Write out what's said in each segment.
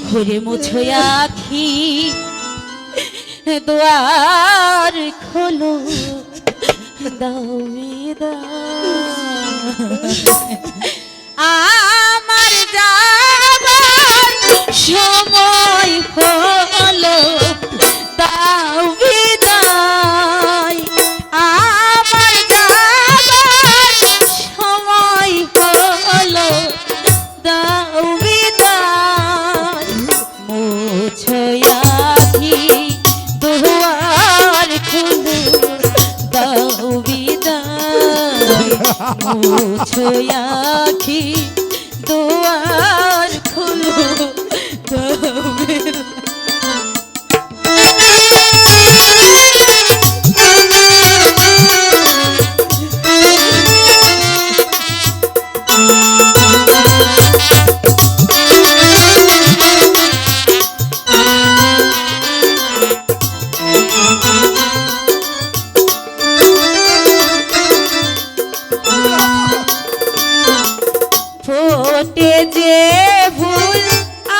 ঘুরে মুছো আখি দুয়ার খোলো দাও বিদায় আমার যাবার সময় হলো দাও বিদায় আমার যাবার সময় হলো দাও বিদায় মুছো আখি দুয়ার খোলো দাও বিদায় মুছো আখি দুয়ার খোলো দাও বিদায় ফোটে যে ফুল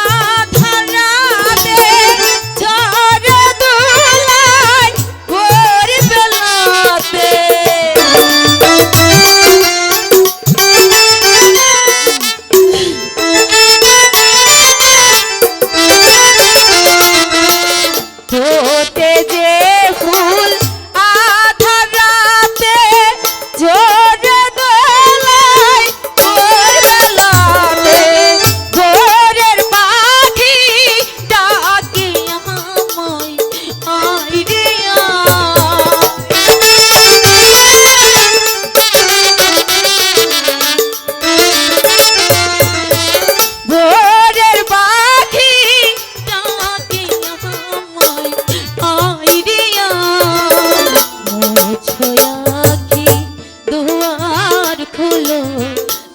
আধার রাতে ঝরে দোলায় ভোর বেলাতে ফোটে যে ফুল আধার রাতে ঝরে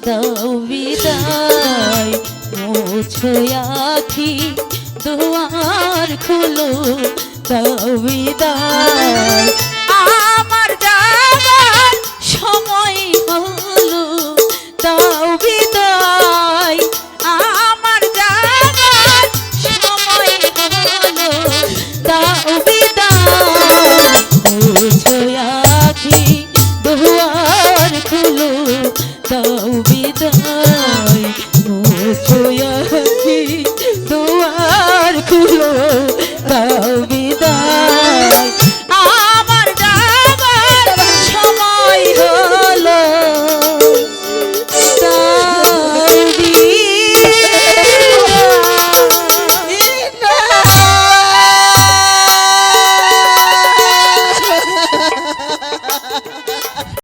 দাও বিদায় মুছো আখি দুয়ার খোলো দাও বিদায়